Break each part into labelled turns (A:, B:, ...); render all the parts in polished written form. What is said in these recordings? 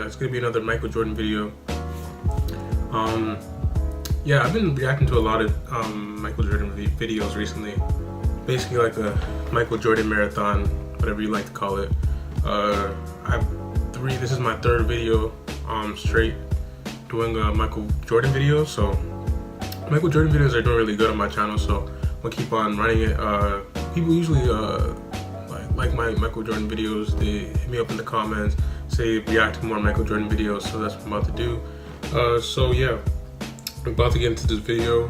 A: it's gonna be another Michael Jordan video. Yeah, I've been reacting to a lot of Michael Jordan videos recently. Basically like a Michael Jordan marathon, whatever you like to call it. This is my third video straight doing a Michael Jordan video. So Michael Jordan videos are doing really good on my channel, so I'm gonna keep on running it. People usually like my Michael Jordan videos. They hit me up in the comments, say react to more Michael Jordan videos, so that's what I'm about to do. So yeah, I'm about to get into this video.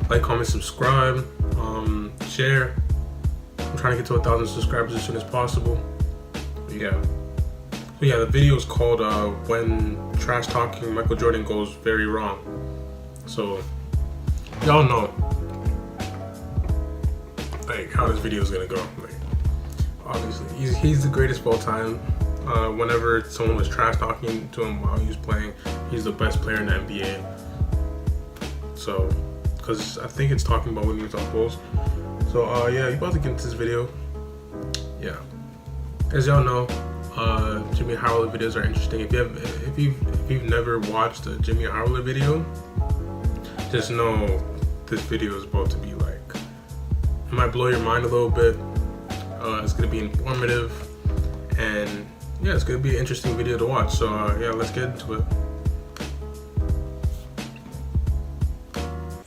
A: Like, comment, subscribe, share. I'm trying to get to 1,000 subscribers as soon as possible. Yeah. So yeah, the video is called when trash talking Michael Jordan goes very wrong. So y'all know like how this video is gonna go. Like, obviously he's the greatest of all time. Whenever someone was trash talking to him while he was playing, he's the best player in the NBA. So, because I think it's talking about when he was on Bulls. So yeah, you're about to get into this video. Yeah, as y'all know, Jimmy Howler videos are interesting. If you've never watched a Jimmy Howler video, just know this video is about to be like, it might blow your mind a little bit. It's gonna be informative, and yeah, it's gonna be an interesting video to watch. So yeah, let's get into it.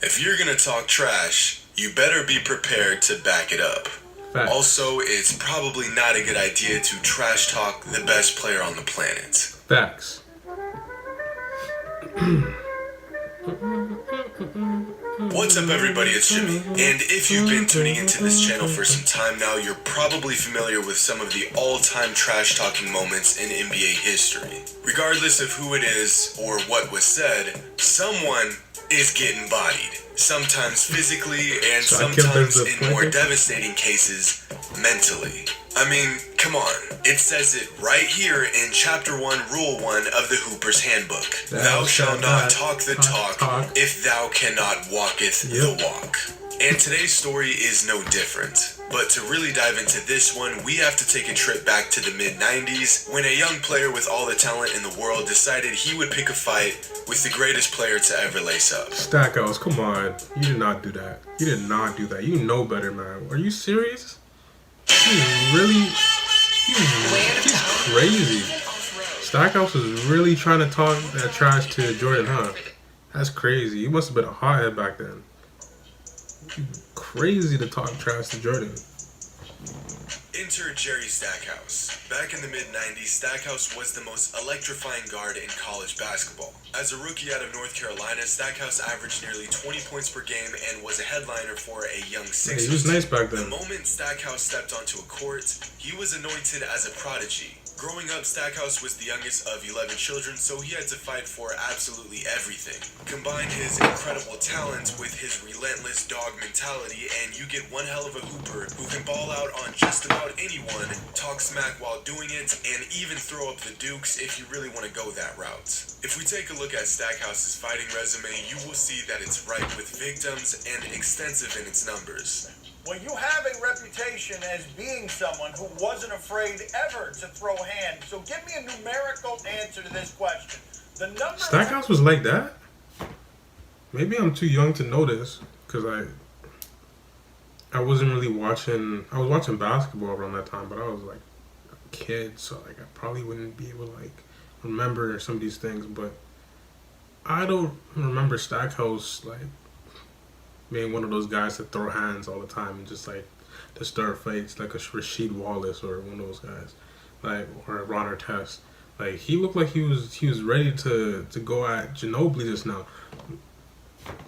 B: If you're gonna talk trash, you better be prepared to back it up.
A: Facts.
B: Also, it's probably not a good idea to trash talk the best player on the planet.
A: Facts.
B: What's up, everybody? It's Jimmy, and if you've been tuning into this channel for some time now, you're probably familiar with some of the all-time trash-talking moments in NBA history. Regardless of who it is or what was said, someone is getting bodied. Sometimes physically, and sometimes in more devastating cases, mentally. I mean, come on. It says it right here in Chapter 1, Rule 1 of the Hooper's Handbook. Thou shalt not talk the talk if thou cannot walketh the walk. And today's story is no different. But to really dive into this one, we have to take a trip back to the mid-90s when a young player with all the talent in the world decided he would pick a fight with the greatest player to ever lace up.
A: Stackhouse, come on. You did not do that. You did not do that. You know better, man. Are you serious? He's crazy. Stackhouse is really trying to talk that trash to Jordan, huh? That's crazy. You must have been a hothead back then. Crazy to talk trash to Jordan.
B: Enter Jerry Stackhouse. Back in the mid-90s, Stackhouse was the most electrifying guard in college basketball. As a rookie out of North Carolina, Stackhouse averaged nearly 20 points per game and was a headliner for a young Sixers.
A: He was nice back then.
B: The moment Stackhouse stepped onto a court, he was anointed as a prodigy. Growing up, Stackhouse was the youngest of 11 children, so he had to fight for absolutely everything. Combine his incredible talent with his relentless dog mentality, and you get one hell of a hooper who can ball out on just about anyone, talk smack while doing it, and even throw up the dukes if you really want to go that route. If we take a look at Stackhouse's fighting resume, you will see that it's ripe with victims and extensive in its numbers.
C: Well, you have a reputation as being someone who wasn't afraid ever to throw hands. So give me a numerical answer to this question. The number
A: Stackhouse was like that? Maybe I'm too young to know this, because I wasn't really watching. I was watching basketball around that time, but I was like a kid, so like I probably wouldn't be able to like remember some of these things. But I don't remember Stackhouse like being one of those guys that throw hands all the time and just like to start fights, like a Rasheed Wallace or one of those guys, like, or Ron Artest. Like, he looked like he was ready to go at Ginobili just now.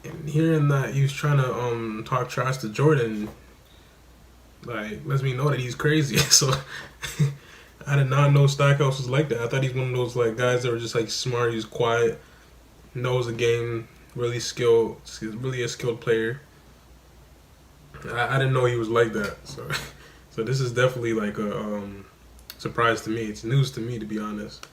A: And hearing that he was trying to talk trash to Jordan, like, lets me know that he's crazy. So I did not know Stackhouse was like that. I thought he's one of those like guys that were just like smart. He's quiet, knows the game. Really skilled, really a skilled player. I didn't know he was like that. So this is definitely like a surprise to me. It's news to me, to be honest.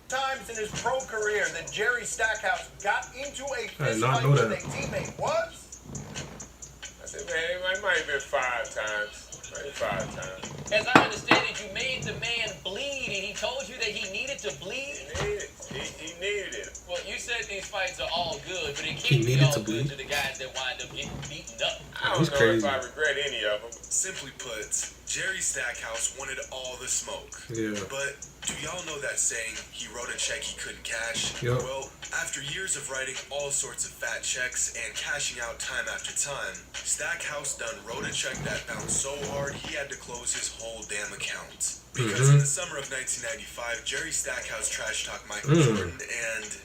C: times in his pro career that Jerry Stackhouse got into a fist fight
A: know
C: with
A: that.
C: a teammate was?
D: I said, man, it might have been 5 times. Like 5 times.
E: As I understand it, you made the man bleed, and he told you that he needed to bleed.
D: He needed it.
E: Well, you said these fights are all good, but it
A: He
E: can't be
A: needed
E: all
A: to
E: good
A: bleed.
E: to the guys that wind up getting beaten up.
D: I don't
A: He's
D: know
A: crazy.
D: if I regret any of them.
B: Simply put, Jerry Stackhouse wanted all the smoke.
A: Yeah.
B: But do y'all know that saying, he wrote a check he couldn't cash?
A: Yep.
B: Well, after years of writing all sorts of fat checks and cashing out time after time, Stackhouse done wrote a check that bounced so hard he had to close his whole damn account. Because in the summer of 1995, Jerry Stackhouse trash talked Michael Jordan, and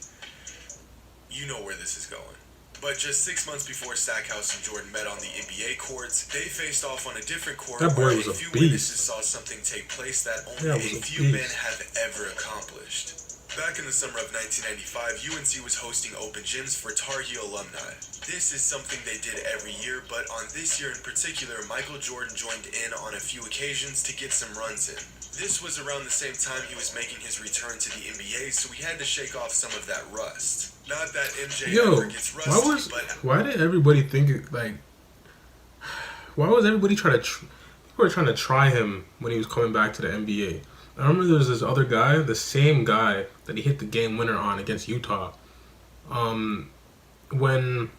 B: you know where this is going. But just 6 months before Stackhouse and Jordan met on the NBA courts, they faced off on a different court
A: That boy
B: where
A: was a
B: a few
A: beast.
B: witnesses saw something take place that only
A: Yeah,
B: a
A: was a
B: few men
A: beast.
B: have ever accomplished. Back in the summer of 1995, UNC was hosting open gyms for Tar Heel alumni. This is something they did every year, but on this year in particular, Michael Jordan joined in on a few occasions to get some runs in. This was around the same time he was making his return to the NBA, so he had to shake off some of that rust. Not that MJ
A: Yo,
B: ever gets rusty, but
A: why did everybody think it, like? Why was everybody trying to? People were trying to try him when he was coming back to the NBA. I remember there was this other guy, the same guy that he hit the game winner on against Utah. When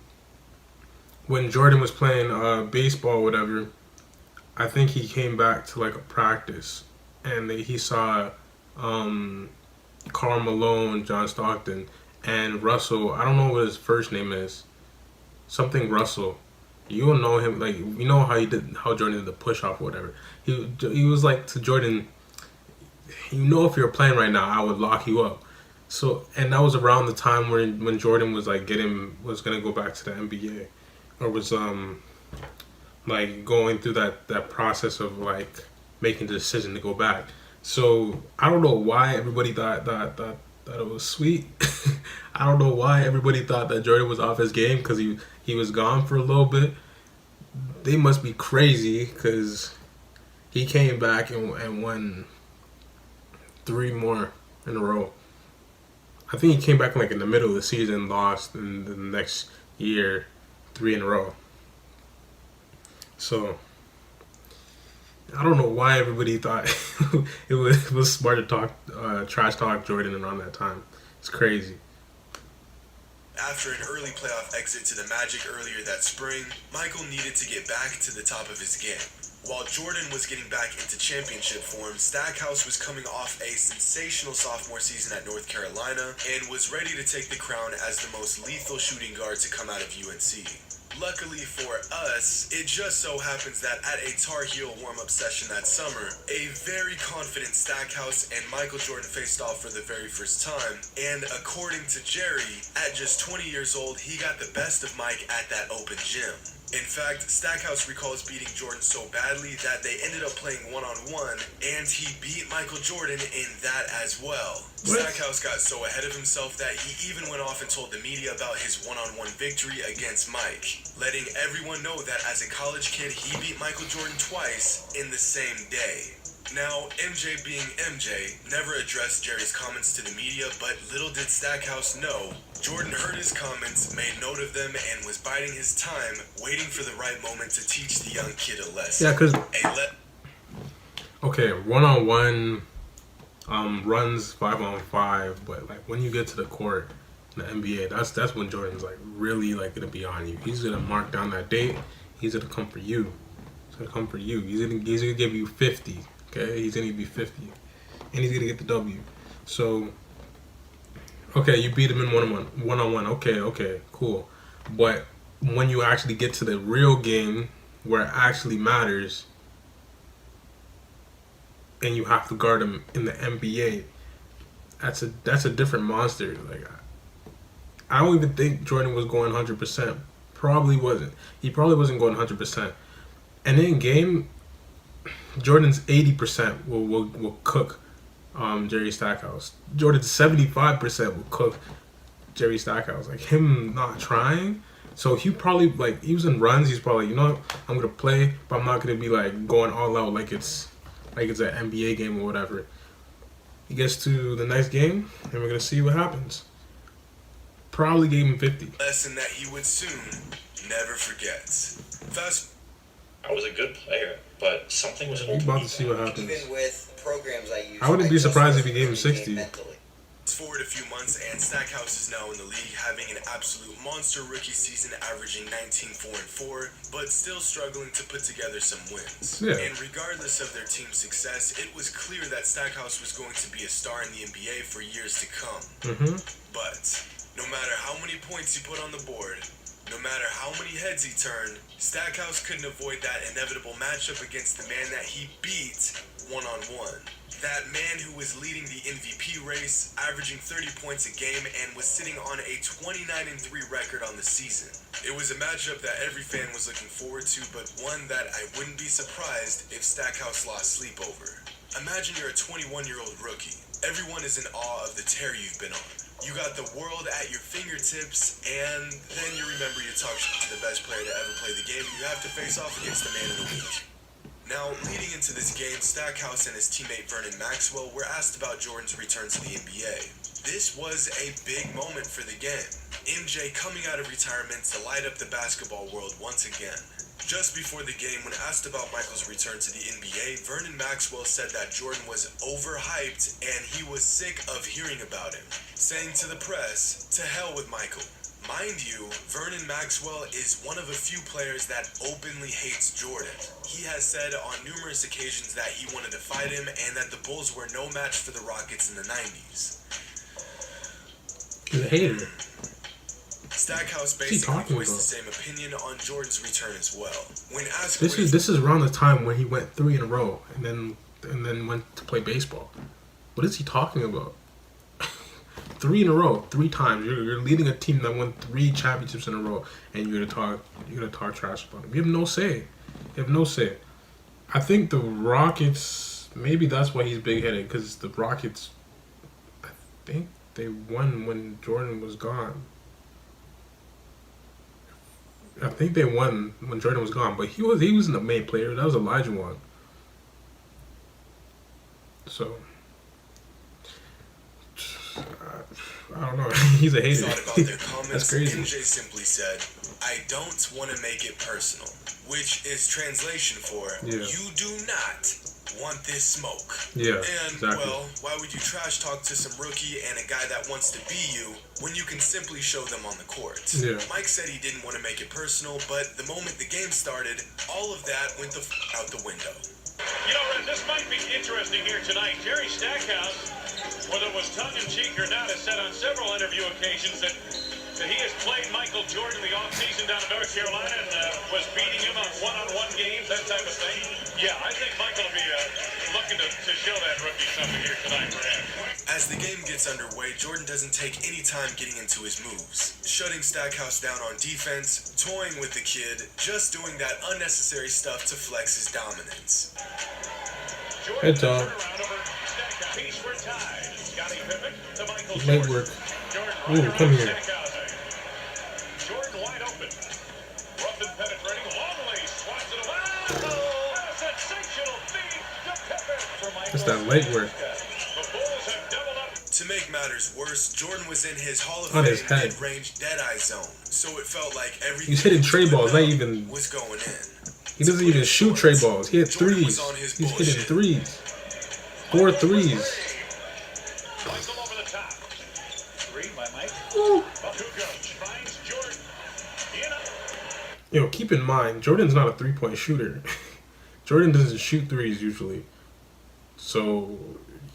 A: Jordan was playing baseball, or whatever, I think he came back to like a practice, and he saw Karl Malone, John Stockton, and Russell. I don't know what his first name is. Something Russell. You will know him, like, you know how Jordan did the push off or whatever. He was like to Jordan, you know, if you're playing right now, I would lock you up. So, and that was around the time when Jordan was like was gonna go back to the NBA, or was like going through that process of like making the decision to go back. So I don't know why everybody thought it was sweet. I don't know why everybody thought that Jordan was off his game because he was gone for a little bit. They must be crazy because he came back and won 3 more in a row. I think he came back like in the middle of the season, lost, and the next year 3 in a row. So I don't know why everybody thought it was smart to talk trash talk Jordan around that time. It's crazy.
B: after an early playoff exit to the Magic earlier that spring, Michael needed to get back to the top of his game. While Jordan was getting back into championship form, Stackhouse was coming off a sensational sophomore season at North Carolina and was ready to take the crown as the most lethal shooting guard to come out of UNC. Luckily for us, it just so happens that at a Tar Heel warm-up session that summer, a very confident Stackhouse and Michael Jordan faced off for the very first time, and according to Jerry, at just 20 years old, he got the best of Mike at that open gym. In fact, Stackhouse recalls beating Jordan so badly that they ended up playing one-on-one, and he beat Michael Jordan in that as well.
A: What?
B: Stackhouse got so ahead of himself that he even went off and told the media about his one-on-one victory against Mike, letting everyone know that as a college kid, he beat Michael Jordan twice in the same day. Now, MJ being MJ, never addressed Jerry's comments to the media, but little did Stackhouse know, Jordan heard his comments, made note of them, and was biding his time, waiting for the right moment to teach the young kid a lesson.
A: Yeah, because
B: Okay,
A: one-on-one runs 5-on-5, but like when you get to the court in the NBA, that's when Jordan's like really like gonna be on you. He's gonna mark down that date. He's gonna come for you. He's gonna come for you. He's gonna give you 50. Okay, he's gonna give you 50, and he's gonna get the W. So, okay, you beat him in one-on-one. Okay, cool. But when you actually get to the real game where it actually matters, and you have to guard him in the NBA, that's a different monster. Like, I don't even think Jordan was going 100%. Probably wasn't. He probably wasn't going 100%. And in game, Jordan's 80% will cook Jerry Stackhouse. Jordan's 75% will cook Jerry Stackhouse. Like, him not trying. So he probably, like, he was in runs. He's probably, you know what, I'm gonna play, but I'm not gonna be like going all out like it's an NBA game or whatever. He gets to the next game, and we're gonna see what happens. Probably gave him 50.
B: lesson that he would soon never forget.
F: I was a good player, but something was
A: We
F: holding
A: about
F: me
A: to see what
F: back.
A: happens.
G: Even with programs I use,
A: I wouldn't be
G: just
A: surprised if
G: wasn't
A: he gave him
G: doing it
A: 60.
G: mentally.
B: Fast forward a few months, and Stackhouse is now in the league, having an absolute monster rookie season, averaging 19-4-4, but still struggling to put together some wins.
A: Yeah.
B: And regardless of their team's success, it was clear that Stackhouse was going to be a star in the NBA for years to come.
A: Mm-hmm.
B: But no matter how many points he put on the board, no matter how many heads he turned, Stackhouse couldn't avoid that inevitable matchup against the man that he beat one-on-one. That man who was leading the MVP race, averaging 30 points a game, and was sitting on a 29-3 record on the season. It was a matchup that every fan was looking forward to, but one that I wouldn't be surprised if Stackhouse lost sleep over. Imagine you're a 21-year-old rookie. Everyone is in awe of the tear you've been on. You got the world at your fingertips, and then you remember you talk shit to the best player to ever play the game, and you have to face off against the man of the week. Now, leading into this game, Stackhouse and his teammate Vernon Maxwell were asked about Jordan's return to the NBA. This was a big moment for the game. MJ coming out of retirement to light up the basketball world once again. Just before the game, when asked about Michael's return to the NBA, Vernon Maxwell said that Jordan was overhyped and he was sick of hearing about him, saying to the press, "To hell with Michael." Mind you, Vernon Maxwell is one of a few players that openly hates Jordan. He has said on numerous occasions that he wanted to fight him and that the Bulls were no match for the Rockets in the 90s.
A: He's a hater.
B: Stackhouse
A: What's he
B: basically
A: talking
B: voiced
A: about?
B: the same opinion on Jordan's return as well. When asked
A: This is around the time when he went 3 in a row and then went to play baseball. What is he talking about? 3 in a row, 3 times. You're leading a team that won 3 championships in a row, and you're gonna talk trash about him. You have no say. You have no say. I think the Rockets. Maybe that's why he's big headed, because the Rockets. I think they won when Jordan was gone. I think they won when Jordan was gone, but he wasn't the main player. That was Elijah Wan. So. I don't know. He's a hater.
B: thought about their comments,
A: That's crazy.
B: MJ simply said, "I don't want to make it personal," which is translation for,
A: Yeah.
B: "You do not want this smoke."
A: Yeah,
B: And,
A: exactly.
B: well, why would you trash talk to some rookie and a guy that wants to be you when you can simply show them on the court?
A: Yeah.
B: Mike said he didn't want to make it personal, but the moment the game started, all of that went out the window.
H: You know, Red, this might be interesting here tonight. Jerry Stackhouse, whether it was tongue-in-cheek or not, has said on several interview occasions that he has played Michael Jordan in the offseason down in North Carolina and was beating him on one-on-one games, that type of thing. Yeah, I think Michael will be looking to show that rookie something here tonight, perhaps.
B: As the game gets underway, Jordan doesn't take any time getting into his moves, shutting Stackhouse down on defense, toying with the kid, just doing that unnecessary stuff to flex his dominance.
A: Head top.
H: Peace were tied. Scottie Pippen to Michael
A: Leg
H: Jordan.
A: work.
H: Jordan
A: Ooh,
H: right
A: come
H: around
A: here.
H: Stackhouse. Jordan wide open. Rough and penetrating. Longley swats it away. Oh, a sensational feed to Pippen for Michael.
A: It's that leg work.
H: The Bulls have doubled up.
B: To make matters worse, Jordan was in his Hall of
A: On
B: Fame
A: his head.
B: mid-range dead-eye zone, so it felt like everything
A: He's hitting
B: he
A: tray
B: put
A: balls,
B: up
A: not even-
B: was going in.
A: He doesn't even shoot tray balls. He hit
B: Jordan was
A: threes.
B: on his
A: He's hitting
B: bullshit.
A: threes. 4 threes.
H: Michael over the top. Three by Mike.
A: Ooh.
H: Kukoc finds Jordan. In up.
A: Yo, keep in mind, Jordan's not a 3-point shooter. Jordan doesn't shoot threes usually. So,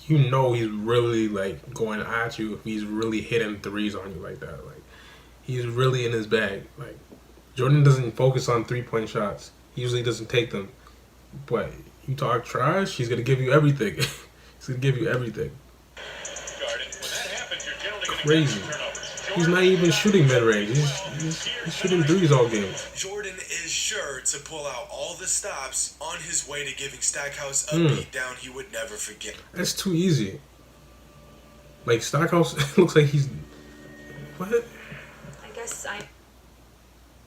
A: you know he's really, like, going at you if he's really hitting threes on you like that. Like, he's really in his bag. Like, Jordan doesn't focus on 3-point shots. He usually doesn't take them. But you talk trash, he's going to give you everything. He's going to give you everything.
H: Guarded. When that happens, you're generally going to
A: Crazy.
H: get turnovers.
A: He's not even shooting mid-range. He's shooting threes all game.
B: Jordan is sure to pull out all the stops on his way to giving Stackhouse a
A: Hmm.
B: beatdown he would never forget.
A: That's too easy. Like, Stackhouse looks like he's... What?
I: I guess I.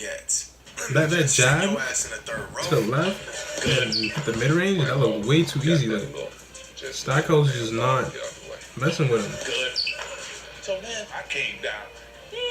B: Yet.
A: That
B: Just sit
A: jab
B: your ass in the third row.
A: to the left and the mid-range, that looked way too easy. Like, Stackhouse is not messing with him.
F: Good. So then I came down.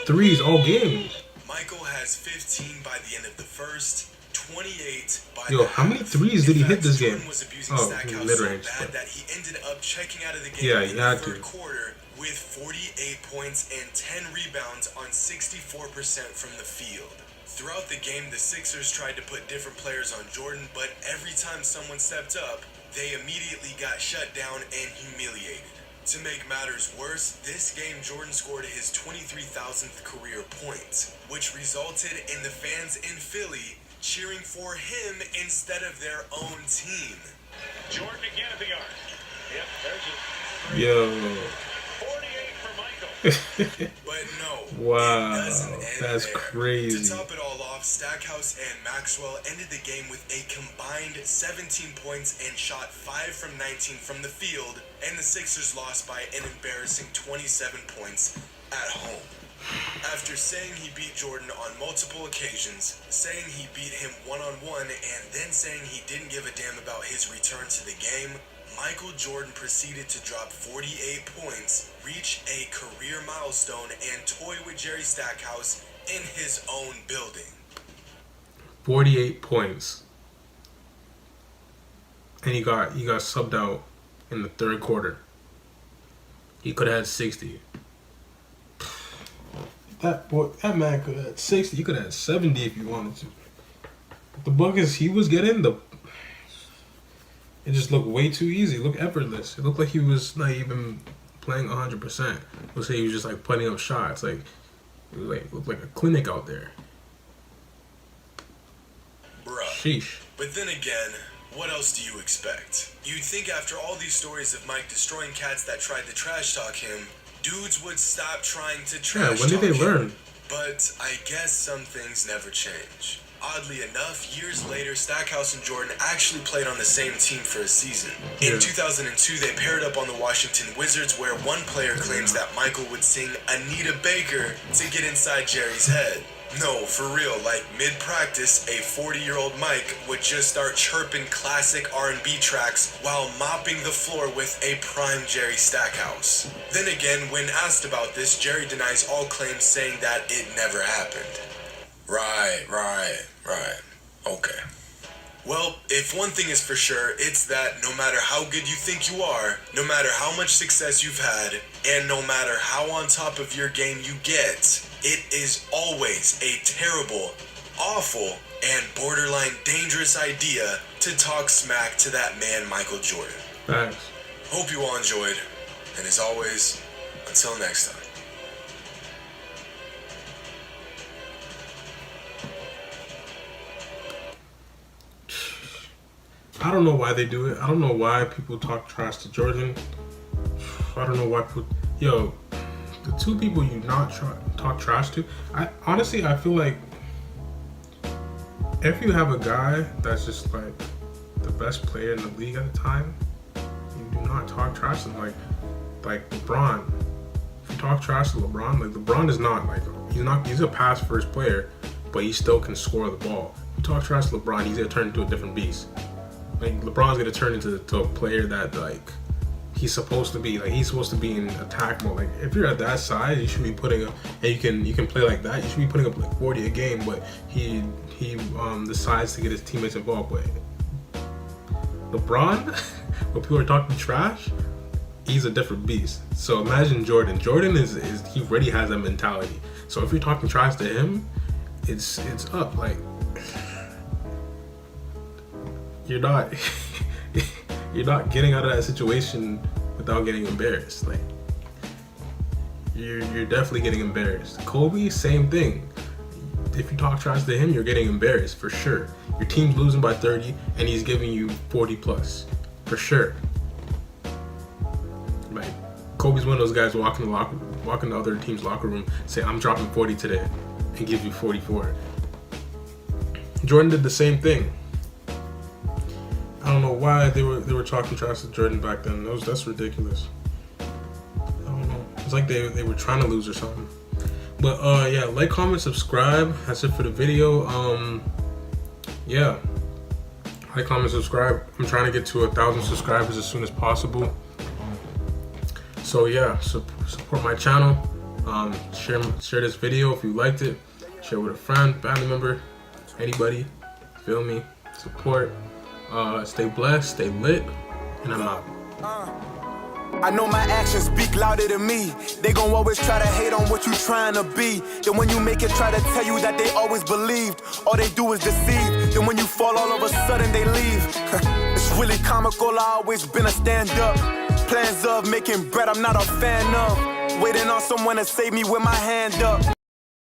A: Threes all game.
B: Michael has 15 by the end of the first, 28 by
A: Yo,
B: the
A: how many
B: half.
A: threes did he
B: In
A: hit
B: fact,
A: this
B: Jordan
A: game?
B: was abusing
A: Oh,
B: Stackhouse
A: mid-range,
B: so bad
A: but-
B: that he ended up checking out of the game
A: Yeah,
B: in
A: he
B: the
A: had
B: third
A: to.
B: quarter with 48 points and 10 rebounds on 64% from the field. Throughout the game, the Sixers tried to put different players on Jordan, but every time someone stepped up, they immediately got shut down and humiliated. To make matters worse, this game Jordan scored his 23,000th career point, which resulted in the fans in Philly cheering for him instead of their own team.
H: Jordan again at the arc. Yep, there's it.
A: Yo.
H: 48 for Michael.
B: But no,
A: Wow,
B: it doesn't end
A: that's
B: there.
A: crazy.
B: To top it all off, Stackhouse and Maxwell ended the game with a combined 17 points and shot 5 from 19 from the field, and the Sixers lost by an embarrassing 27 points at home. After saying he beat Jordan on multiple occasions, saying he beat him one-on-one, and then saying he didn't give a damn about his return to the game, Michael Jordan proceeded to drop 48 points, reach a career milestone, and toy with Jerry Stackhouse in his own building.
A: 48 points. And he got subbed out in the third quarter. He could have had 60. That man could have had 60. He could have had 70 if he wanted to. The buckets he was getting, it just looked way too easy. It looked effortless. It looked like he was not even playing 100%. Let's say he was just like putting up shots. Like it looked like a clinic out there.
B: Bruh.
A: Sheesh.
B: But then again, what else do you expect? You'd think after all these stories of Mike destroying cats that tried to trash talk him, dudes would stop trying to
A: Yeah,
B: trash
A: when did they
B: talk him.
A: learn?
B: But I guess some things never change. Oddly enough, years later, Stackhouse and Jordan actually played on the same team for a season.
A: Yeah.
B: In 2002, they paired up on the Washington Wizards, where one player claims that Michael would sing Anita Baker to get inside Jerry's head. No, for real, like mid-practice, a 40-year-old Mike would just start chirping classic R&B tracks while mopping the floor with a prime Jerry Stackhouse. Then again, when asked about this, Jerry denies all claims, saying that it never happened. Right. Okay. Well, if one thing is for sure, it's that no matter how good you think you are, no matter how much success you've had, and no matter how on top of your game you get, it is always a terrible, awful, and borderline dangerous idea to talk smack to that man, Michael Jordan.
A: Thanks.
B: Hope you all enjoyed, and as always, until next time.
A: I don't know why they do it. I don't know why people talk trash to Jordan. I don't know why people... Yo, the two people you not talk trash to... I feel like if you have a guy that's just like the best player in the league at the time, you do not talk trash to him. Like LeBron. If you talk trash to LeBron, like LeBron is not like... He's a pass first player, but he still can score the ball. If you talk trash to LeBron, he's gonna turn into a different beast. Like LeBron's gonna turn into a player that like he's supposed to be. Like he's supposed to be in attack mode. Like if you're at that size, you should be putting up, and you can play like that. You should be putting up like 40 a game. But he decides to get his teammates involved. But LeBron, when people are talking trash, he's a different beast. So imagine Jordan. Jordan is he already has that mentality. So if you're talking trash to him, it's up. Like you're not getting out of that situation without getting embarrassed. Like you're definitely getting embarrassed. Kobe, same thing. If you talk trash to him, you're getting embarrassed for sure. Your team's losing by 30 and he's giving you 40 plus for sure. Like Kobe's one of those guys walking the other team's locker room, say I'm dropping 40 today, and give you 44. Jordan did the same thing. I don't know why they were talking trash to Jordan back then. That's ridiculous. I don't know. It's like they were trying to lose or something. But yeah, like, comment, subscribe. That's it for the video. Yeah. Like, comment, subscribe. I'm trying to get to 1,000 subscribers as soon as possible. So yeah, support my channel. Share this video if you liked it. Share with a friend, family member, anybody. Feel me? Support. Stay blessed, stay lit, and I'm out.
J: I know my actions speak louder than me. They gon' always try to hate on what you trying to be. Then when you make it, try to tell you that they always believed. All they do is deceive. Then when you fall, all of a sudden they leave. It's really comical, I always been a stand-up. Plans of making bread, I'm not a fan of. Waiting on someone to save me with my hand up.